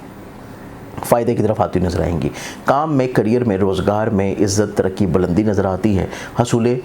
फ़ायदे की तरफ आती नज़र आएंगी। काम में, करियर में, रोज़गार में इज़्ज़त, तरक्की, बुलंदी नज़र आती है। हसूले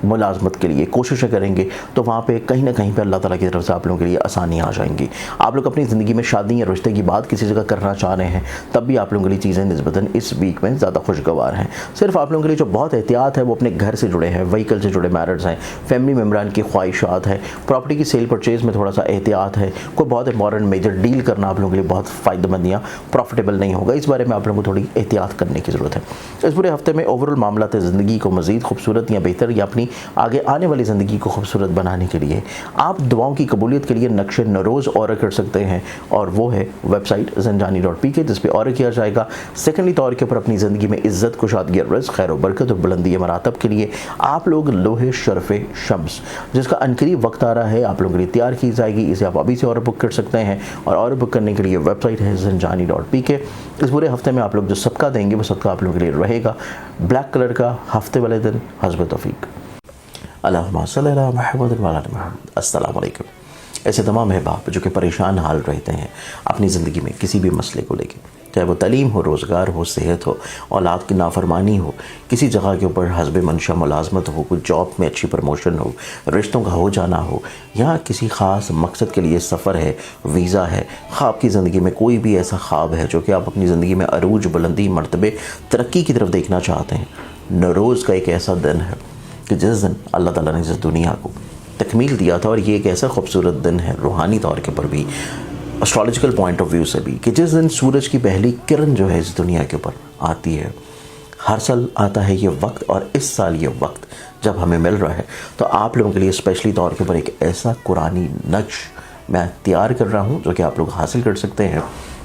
मुलाजमत के लिए कोशिशें करेंगे तो वहाँ पे कहीं ना कहीं पे अल्लाह ताला की तरफ से आप लोगों के लिए आसानी आ जाएंगी। आप लोग अपनी ज़िंदगी में शादी या रिश्ते की बात किसी जगह करना चाह रहे हैं तब भी आप लोगों के लिए चीज़ें निस्बतन इस वीक में ज़्यादा खुशगवार हैं। सिर्फ आप लोगों के लिए जो बहुत एहतियात है वो अपने घर से जुड़े हैं, व्हीकल से जुड़े मैटर्स हैं, फैमिली मेम्बरान की ख्वाहिशात है, प्रॉपर्टी की सेल परचेज़ में थोड़ा सा एहतियात है। कोई बहुत इंपॉर्टेंट मेजर डील करना आप लोगों के लिए बहुत फ़ायदेमंद या प्रॉफिटेबल नहीं होगा, इस बारे में आप लोगों को थोड़ी एहतियात करने की ज़रूरत है। इस पूरे हफ्ते में ओवरऑल मामला ज़िंदगी को मज़ीद खूबसूरत या बेहतर या अपनी आगे आने वाली ज़िंदगी को खूबसूरत बनाने के लिए आप दुआओं की कबूलियत के लिए नक्शे नरोज़ ऑर्डर कर सकते हैं, और वो है वेबसाइट zinjani.pk जिस पे ऑर्डर किया जाएगा। सेकेंडली तौर के ऊपर अपनी ज़िंदगी में इज़्ज़त, कुशादगी, रिज़्क़, खैर और बरकत और बुलंदी मरातब के लिए आप लोग लोहे शर्फ़ शम्स जिसका अनकरीब वक्त आ रहा है आप लोगों के लिए तैयार की जाएगी। इसे आप अभी से ऑर्डर बुक कर सकते हैं, और ऑर्डर बुक करने के लिए वेबसाइट है zinjani.pk। इस पूरे हफ्ते में आप लोग जो सदका देंगे वो सदका आप लोगों के लिए रहेगा ब्लैक कलर का हफ्ते वाले दिन हस्ब तौफीक। अल्लाहुम्मा सल्ली अला मुहम्मद व अला मुहम्मद। अस्सलाम वालेकुम। ऐसे तमाम अहबाब जो कि परेशान हाल रहते हैं अपनी ज़िंदगी में किसी भी मसले को लेकर, चाहे वो तालीम हो, रोज़गार हो, सेहत हो, औलाद की नाफरमानी हो, किसी जगह के ऊपर हस्ब मंशा मुलाजमत हो, कोई जॉब में अच्छी प्रमोशन हो, रिश्तों का हो जाना हो, या किसी ख़ास मकसद के लिए सफ़र है, वीज़ा है, ख्वाब की ज़िंदगी में कोई भी ऐसा ख्वाब है जो कि आप अपनी ज़िंदगी में अरूज, बुलंदी, मर्तबे, तरक्की की तरफ देखना चाहते हैं। नरोज़ का एक ऐसा दिन है कि जिस दिन अल्लाह ताला ने इस दुनिया को तकमील दिया था, और ये एक ऐसा खूबसूरत दिन है रूहानी तौर के ऊपर भी एस्ट्रोलॉजिकल पॉइंट ऑफ व्यू से भी कि जिस दिन सूरज की पहली किरण जो है इस दुनिया के ऊपर आती है, हर साल आता है ये वक्त, और इस साल ये वक्त जब हमें मिल रहा है तो आप लोगों के लिए स्पेशली तौर के ऊपर एक ऐसा कुरानी नक्श मैं तैयार कर रहा हूँ जो कि आप लोग हासिल कर सकते हैं,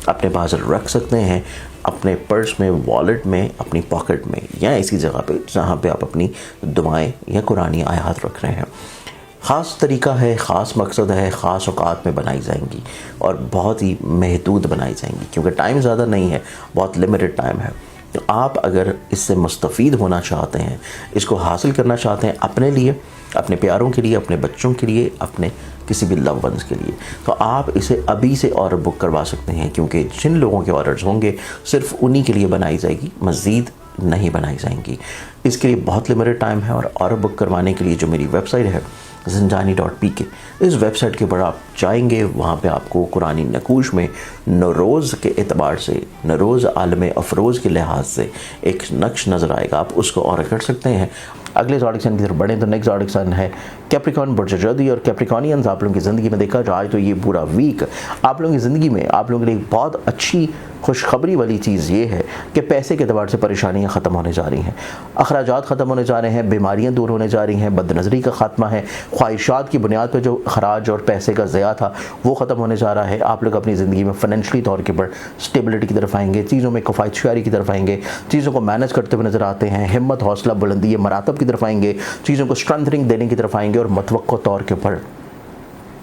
अपने पास रख सकते हैं, अपने पर्स में, वॉलेट में, अपनी पॉकेट में, या ऐसी जगह पे जहाँ पे आप अपनी दुआएं या कुरानी आयात रख रहे हैं। ख़ास तरीका है, ख़ास मकसद है, ख़ास औकात में बनाई जाएंगी और बहुत ही महदूद बनाई जाएंगी क्योंकि टाइम ज़्यादा नहीं है, बहुत लिमिटेड टाइम है। तो आप अगर इससे मुस्तफ़ीद होना चाहते हैं, इसको हासिल करना चाहते हैं अपने लिए, अपने प्यारों के लिए, अपने बच्चों के लिए, अपने किसी भी लव वंस के लिए, तो आप इसे अभी से ऑर्डर बुक करवा सकते हैं क्योंकि जिन लोगों के ऑर्डर्स होंगे सिर्फ उन्हीं के लिए बनाई जाएगी, मज़ीद नहीं बनाई जाएंगी। इसके लिए बहुत लिमिटेड टाइम है और ऑर्डर बुक करवाने के लिए जो मेरी वेबसाइट है zinjani.pk, इस वेबसाइट के ऊपर आप जाएंगे, वहाँ पे आपको कुरानी नकूश में नरोज़ के एतबार से, नरोज़ आलम अफरोज़ के लिहाज से एक नक्श नज़र आएगा, आप उसको ऑर्डर कर सकते हैं। अगले ज़ोडिक साइन की तरफ बढ़ें तो नेक्स्ट ज़ोडिक साइन है कैप्रिकॉर्न बुर्जदी, और कैप्रिकॉर्नियंस आप लोगों की ज़िंदगी में देखा जाए तो ये पूरा वीक आप लोगों की ज़िंदगी में आप लोगों के लिए बहुत अच्छी खुशखबरी वाली चीज़ ये है कि पैसे के एतबार से परेशानियाँ ख़त्म होने जा रही हैं, अखराजात ख़त्म होने जा रहे हैं, बीमारियाँ दूर होने जा रही हैं, बदनज़री का ख़ात्मा है, ख्वाहिशात की बुनियाद पर जो खराज और पैसे का ज़या था वो ख़त्म होने जा रहा है। आप लोग अपनी ज़िंदगी में फ़ाइनेंशली तौर के ऊपर स्टेबिलिटी की तरफ आएंगे, चीज़ों में किफ़ायतशारी की तरफ आएंगे, चीज़ों को मैनेज करते हुए नज़र आते हैं, हिम्मत, हौसला, बुलंदी, मरातब की तरफ आएंगे, चीज़ों को स्ट्रेंथनिंग देने की तरफ आएंगे और मुतवक्को तौर के ऊपर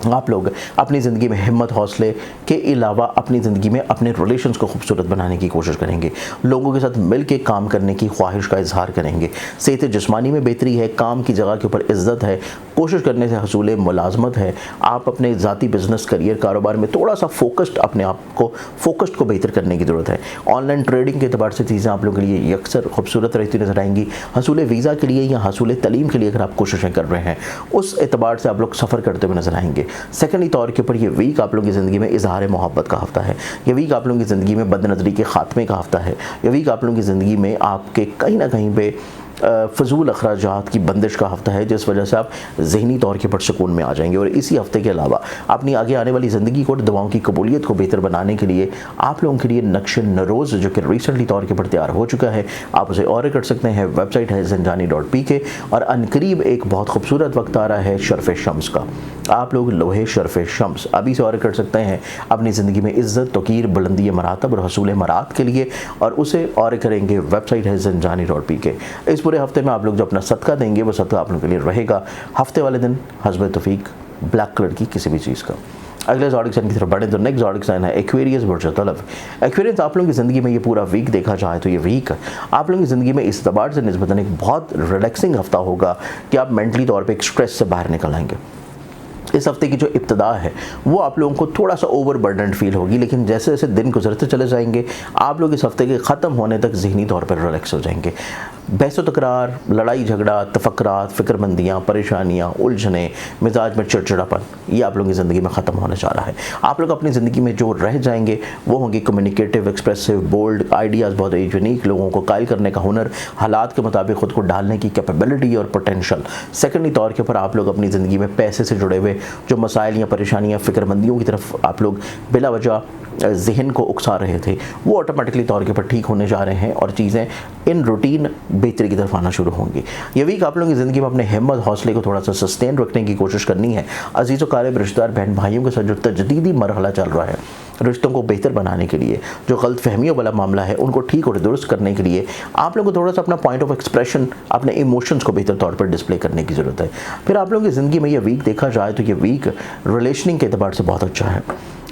आप लोग अपनी ज़िंदगी में हिम्मत, हौसले के अलावा अपनी ज़िंदगी में अपने रिलेशंस को खूबसूरत बनाने की कोशिश करेंगे, लोगों के साथ मिल के काम करने की ख्वाहिश का इजहार करेंगे, सेहत जिस्मानी में बेहतरी है, काम की जगह के ऊपर इज़्ज़त है, कोशिश करने से हसूल मुलाजमत है, आप अपने ज़ाती बिज़नेस, करियर, कारोबार में थोड़ा सा फोकस्ड, अपने आप को फोकस्ड को बेहतर करने की ज़रूरत है। ऑनलाइन ट्रेडिंग के अतबार से चीज़ें आप लोगों के लिए यकसर खूबसूरत रहती नजर आएंगी। हसूल वीज़ा के लिए या हसूल तलीम के लिए अगर आप कोशिशें कर रहे हैं, उस एतबार से आप लोग सफ़र करते हुए नजर आएंगे। सेकेंडली तौर के ऊपर ये वीक आप लोगों की ज़िंदगी में इजहार मोहब्बत का हफ्ता है, ये वीक आप लोगों की ज़िंदगी में बदनज़री के ख़ात्मे का हफ्ता है, ये वीक आप लोगों की ज़िंदगी में आपके कहीं ना कहीं पे फ़जूल अखराजात की बंदिश का हफ्ता है, जिस वजह से आप ज़हनी तौर के ऊपर सुकून में आ जाएंगे। और इसी हफ्ते के अलावा अपनी आगे आने वाली ज़िंदगी को, दुआओं की कबूलियत को बेहतर बनाने के लिए आप लोगों के लिए नक्श नरोज़ जो कि रिसेंटली तौर के ऊपर तैयार हो चुका है, आप उसे ऑर्डर कर सकते हैं। वेबसाइट है zinjani.pk और अनकरीब एक बहुत खूबसूरत वक्त आ रहा है शर्फ़ शम्स का, आप लोग लोहे शर्फ़ शम्स अभी से ऑर्डर कर सकते हैं अपनी ज़िंदगी में इज़्ज़त, तौकीर, बुलंदी, मरातब और हसूल मरात के लिए, और उसे ऑर्डर करेंगे। वेबसाइट है zinjani.pk। इस पूरे हफ्ते में आप लोग जो अपना सदका देंगे वो सदका आप लोगों के लिए रहेगा हफ्ते वाले दिन हस्ब तौफीक ब्लैक कलर की किसी भी चीज़ का। अगले ज़ोडिक साइन की तरफ बढ़े तो नेक्स्ट ज़ोडिक साइन है एक्वेरियस बुर्ज तलब। एक्वेरियस आप लोगों की ज़िंदगी में ये पूरा वीक देखा जाए तो ये वीक आप लोगों की ज़िंदगी में इस एतबार से निस्बतन एक बहुत रिलैक्सिंग हफ्ता होगा कि आप मेंटली तौर पे एक स्ट्रेस से बाहर निकल आएंगे। इस हफ्ते की जो इब्तिदा है वो आप लोगों को थोड़ा सा ओवरबर्डन फील होगी, लेकिन जैसे जैसे दिन गुजरते चले जाएंगे आप लोग इस हफ्ते के ख़त्म होने तक ज़हनी तौर पर रिलैक्स हो जाएंगे। बहस तकरार, लड़ाई झगड़ा, तफक्रात, फ़िक्रमंदियाँ, परेशानियाँ, उलझने, मिजाज में चिड़चिड़ापन, ये आप लोगों की ज़िंदगी में ख़त्म होने जा रहा है। आप लोग अपनी ज़िंदगी में जो रह जाएंगे वो होंगे कम्युनिकेटिव, एक्सप्रेसिव, बोल्ड आइडियाज़, बहुत यूनिक, लोगों को कायल करने का हुनर, हालात के मुताबिक ख़ुद को डालने की कैपेबिलिटी और पोटेंशल। सेकेंडली तौर के ऊपर आप लोग अपनी ज़िंदगी में पैसे से जुड़े हुए जो मसाइल या परेशानियाँ, फ़िक्रमंदियों की तरफ आप लोग बिला वजह जहन को उकसा रहे थे वो ऑटोमेटिकली तौर के ऊपर ठीक होने जा रहे हैं और चीज़ें इन रूटीन बेहतरी की तरफ आना शुरू होंगी। ये वीक आप लोगों की ज़िंदगी में अपने हिम्मत, हौसले को थोड़ा सा सस्टेन रखने की कोशिश करनी है। अजीज़ व क़रीब रिश्तेदार, बहन भाइयों के साथ जो तजदीदी मरहला चल रहा है, रिश्तों को बेहतर बनाने के लिए, जो गलत फहमियों वाला मामला है उनको ठीक और दुरुस्त करने के लिए आप लोगों को थोड़ा सा अपना पॉइंट ऑफ एक्सप्रेशन, अपने इमोशंस को बेहतर तौर पर डिस्प्ले करने की ज़रूरत है। फिर आप लोगों की ज़िंदगी में ये वीक देखा जाए तो ये वीक रिलेशनिंग के एतबार से बहुत अच्छा है,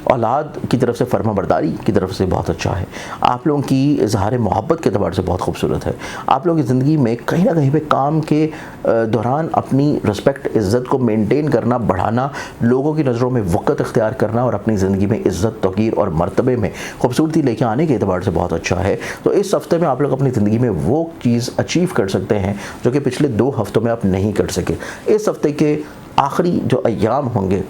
औलाद की तरफ से फर्माबरदारी की तरफ से बहुत अच्छा है, आप लोगों की इजहार मोहब्बत के एतबार से बहुत खूबसूरत है। आप लोगों की ज़िंदगी में कहीं ना कहीं पे काम के दौरान अपनी रिस्पेक्ट, इज़्ज़त को मेंटेन करना, बढ़ाना, लोगों की नज़रों में वक़्त इख्तियार करना और अपनी ज़िंदगी में इज़्ज़त, तौकीर और मर्तबे में खूबसूरती लेके आने के एतबार से बहुत अच्छा है। तो इस हफ्ते में आप लोग अपनी ज़िंदगी में वो चीज़ अचीव कर सकते हैं जो कि पिछले 2 हफ्तों में आप नहीं कर सके। इस हफ्ते के आखिरी जो अय्याम होंगे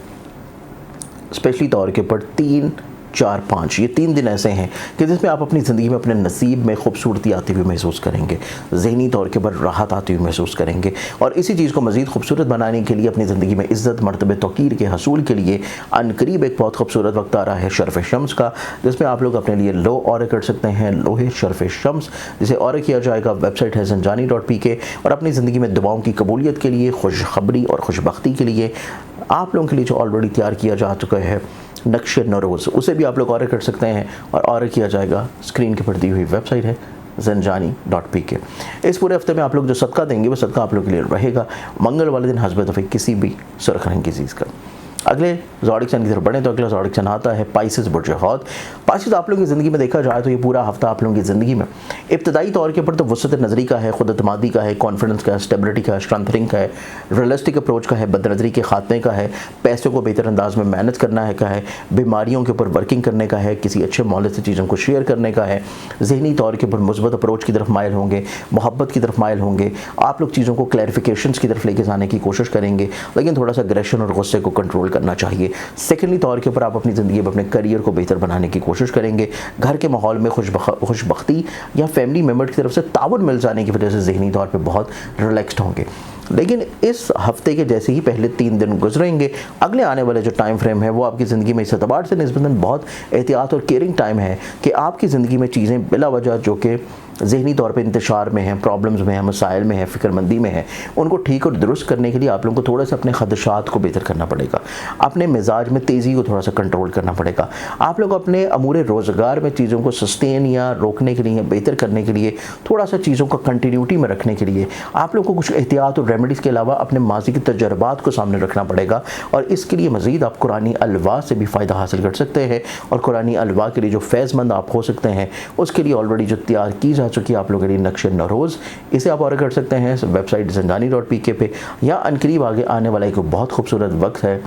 स्पेशली तौर के ऊपर 3, 4-5 ये 3 दिन ऐसे हैं कि जिसमें आप अपनी ज़िंदगी में अपने नसीब में खूबसूरती आती हुई महसूस करेंगे, ज़हनी तौर के ऊपर राहत आती हुई महसूस करेंगे। और इसी चीज़ को मज़ीद खूबसूरत बनाने के लिए, अपनी ज़िंदगी में इज़्ज़त मर्तबे तौक़ीर के हसूल के लिए अनकरीब एक बहुत खूबसूरत वक्त आ रहा है शर्फ़ शम्स का, जिसमें आप लोग अपने लिए लो ऑर्डर कर सकते हैं, लोहे शर्फ़ शम्स, जिसे ऑर्डर किया जाएगा। वेबसाइट है ज़ंजानी.pk। और अपनी ज़िंदगी में दुआओं की कबूलियत के लिए, खुशखबरी और खुशबख्ती के लिए आप लोगों के लिए जो ऑलरेडी तैयार किया जा चुका है नक्शे नौरोज़, उसे भी आप लोग ऑर्डर कर सकते हैं। और ऑर्डर किया जाएगा, स्क्रीन के पर दी हुई वेबसाइट है ज़ंजानी.pk। इस पूरे हफ्ते में आप लोग जो सदका देंगे वो सदका आप लोग के लिए रहेगा मंगल वाले दिन हस्ब तौफीक किसी भी सुर्ख रंग की चीज़ का। अगले ज़ोडिक साइन की तरफ बढ़ें तो अगला ज़ोडिक साइन आता है पाइसेस बुर्ज हौत। पाइसेस आप लोगों की ज़िंदगी में देखा जाए तो ये पूरा हफ्ता आप लोगों की ज़िंदगी में इब्तदाई तौर के ऊपर तो वसत नज़री का है, खुद अतमादी का है, कॉन्फिडेंस का है, स्टेबिलिटी का है, स्ट्रेंथनिंग का है, रियलिस्टिक अप्रोच का है, बदनज़री के खात्मे का है, पैसों को बेहतर अंदाज में मैनेज करना है का है, बीमारियों के ऊपर वर्किंग करने का है, किसी अच्छे मौले से चीज़ों को शेयर करने का है, ज़हनी तौर के ऊपर मुस्बत अप्रोच की तरफ माइल होंगे, मोहब्बत की तरफ माइल होंगे। आप लोग चीज़ों को क्लैरिफिकेशंस की तरफ लेके जाने की कोशिश करेंगे, लेकिन थोड़ा सा अग्रेशन और गुस्से को कंट्रोल करना चाहिए। सेकेंडली तौर के ऊपर आप अपनी ज़िंदगी में अपने करियर को बेहतर बनाने की कोशिश करेंगे। घर के माहौल में खुशबख्ती या फैमिली मेम्बर की तरफ से ताउन मिल जाने की वजह से ज़हनी तौर पे बहुत रिलैक्स्ड होंगे। लेकिन इस हफ्ते के जैसे ही पहले 3 दिन गुजरेंगे, अगले आने वाले जो टाइम फ्रेम है वो आपकी ज़िंदगी में इस एतबार से निस्बतन बहुत एहतियात और केयरिंग टाइम है कि आपकी ज़िंदगी में चीज़ें बिला वजह जो कि ज़हनी तौर पे इंतशार में हैं, प्रॉब्लम्स में हैं, मसाइल में हैं, फ़िक्रमंदी में है, उनको ठीक और दुरुस्त करने के लिए आप लोगों को थोड़ा सा अपने खदशात को बेहतर करना पड़ेगा, अपने मिजाज में तेज़ी को थोड़ा सा कंट्रोल करना पड़ेगा। आप लोग अपने अमूर रोज़गार में चीज़ों को सस्टेन या रोकने के लिए, बेहतर करने के लिए, थोड़ा सा चीज़ों को कंटिन्यूटी में रखने के लिए आप लोग को कुछ एहतियात और रेमेडीज़ के अलावा अपने माजी के तजर्बात को सामने रखना पड़ेगा। और इसके लिए मज़ीद आप कुरानी अलवा से भी फ़ायदा हासिल कर सकते हैं। और कुरानी अलवा के लिए जो फैज़मंद आप हो सकते हैं, उसके लिए ऑलरेडी जो तैयार की जा चुकी है आप लोगों के लिए नक्शे नौरोज़, इसे आप ऑर्डर कर सकते हैं वेबसाइट ज़ंजानी.pk पे, या अनकरीब आगे आने वाला एक बहुत खूबसूरत वक्त है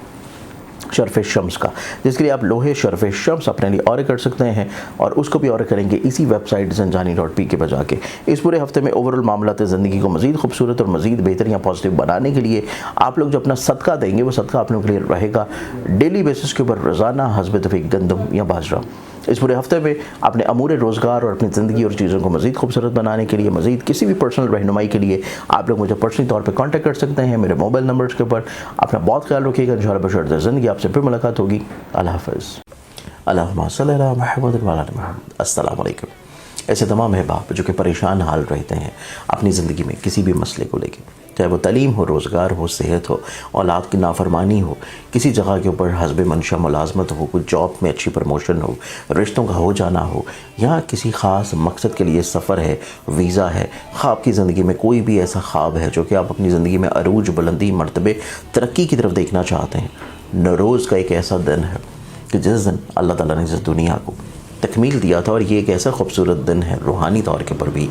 शर्फ़ शम्स का, जिसके लिए आप लोहे शर्फ़ शम्स अपने लिए ऑर्डर कर सकते हैं। और उसको भी ऑर्डर करेंगे इसी वेबसाइट ज़ंजानी.pk पर जाके। इस पूरे हफ्ते में ओवरऑल मामलात ज़िंदगी को मज़ीद खूबसूरत और मज़ीद बेहतर या पॉजिटिव बनाने के लिए आप लोग जो अपना सदका देंगे वो सदका आप लोगों के लिए रहेगा डेली बेसिस के ऊपर रोज़ाना हस्ब तौफीक गंदम या बाजरा। इस पूरे हफ्ते में अपने अमूर रोज़गार और अपनी ज़िंदगी और चीज़ों को मज़ीद खूबसूरत बनाने के लिए, मज़ीद किसी भी पर्सनल रहनुमाई के लिए आप लोग मुझे पर्सनली तौर पे कांटेक्ट कर सकते हैं मेरे मोबाइल नंबर्स के ऊपर। अपना बहुत ख्याल रखिएगा। इंशाअल्लाह बशर्ते ज़िंदगी आपसे फिर मुलाकात होगी। अल्लाह हाफ़िज़। अल्लाहुम्मा सल्लि अला मुहम्मद व अला आलि मुहम्मद। अस्सलाम वालेकुम। ऐसे तमाम अहबाब जो कि परेशान हाल रहते हैं अपनी ज़िंदगी में किसी भी मसले को लेकर, चाहे वो तालीम हो, रोज़गार हो, सेहत हो, औलाद की नाफरमानी हो, किसी जगह के ऊपर हस्ब मंशा मुलाजमत हो, कोई जॉब में अच्छी प्रमोशन हो, रिश्तों का हो जाना हो, या किसी ख़ास मकसद के लिए सफ़र है, वीज़ा है, ख्वाब की ज़िंदगी में कोई भी ऐसा ख्वाब है जो कि आप अपनी ज़िंदगी में अरूज, बुलंदी, मर्तबे, तरक्की की तरफ देखना चाहते हैं। नौरोज़ का एक ऐसा दिन है कि जिस दिन अल्लाह ताला ने इस दुनिया को तकमील दिया था, और ये एक ऐसा खूबसूरत दिन है रूहानी तौर के ऊपर भी,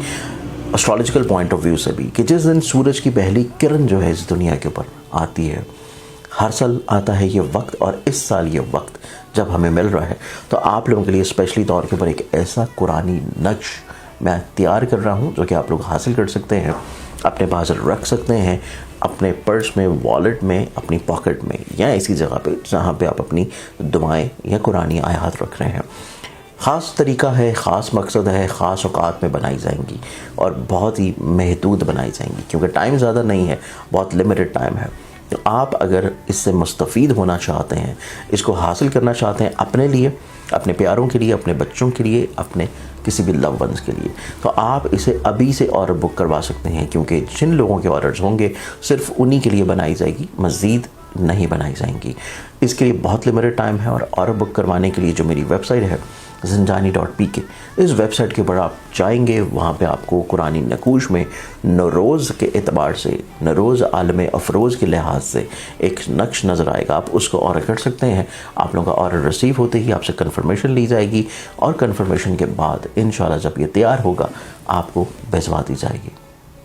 एस्ट्रोलॉजिकल पॉइंट ऑफ व्यू से भी, कि जिस दिन सूरज की पहली किरण जो है इस दुनिया के ऊपर आती है। हर साल आता है ये वक्त, और इस साल ये वक्त जब हमें मिल रहा है तो आप लोगों के लिए स्पेशली तौर के ऊपर एक ऐसा कुरानी नक्श मैं तैयार कर रहा हूँ जो कि आप लोग हासिल कर सकते हैं, अपने पास रख सकते हैं, अपने पर्स में, वॉलेट में, अपनी पॉकेट में, या ऐसी जगह पे जहाँ पे आप अपनी दुआएं या कुरानी आयात रख रहे हैं। ख़ास तरीका है, ख़ास मकसद है, ख़ास औकात में बनाई जाएंगी और बहुत ही महदूद बनाई जाएंगी, क्योंकि टाइम ज़्यादा नहीं है, बहुत लिमिटेड टाइम है। तो आप अगर इससे मुस्तफ़ीद होना चाहते हैं, इसको हासिल करना चाहते हैं अपने लिए, अपने प्यारों के लिए, अपने बच्चों के लिए, अपने किसी भी लव वंस के लिए, तो आप इसे अभी से ऑर्डर बुक करवा सकते हैं, क्योंकि जिन लोगों के ऑर्डर्स होंगे सिर्फ उन्हीं के लिए बनाई जाएगी, मज़ीद नहीं बनाई जाएंगी। इसके लिए बहुत लिमिटेड टाइम है। और ऑर्डर बुक करवाने के लिए जो मेरी वेबसाइट है ज़ंजानी.pk, इस वेबसाइट के ऊपर आप जाएंगे, वहाँ पे आपको कुरानी नकूश में नौरोज़ के एतबार से, नौरोज़ आलम अफरोज़ के लिहाज से एक नक्श नज़र आएगा, आप उसको ऑर्डर कर सकते हैं। आप लोगों का ऑर्डर रिसीव होते ही आपसे कन्फर्मेशन ली जाएगी, और कन्फर्मेशन के बाद इंशाल्लाह जब ये तैयार होगा आपको भिजवा दी जाएगी।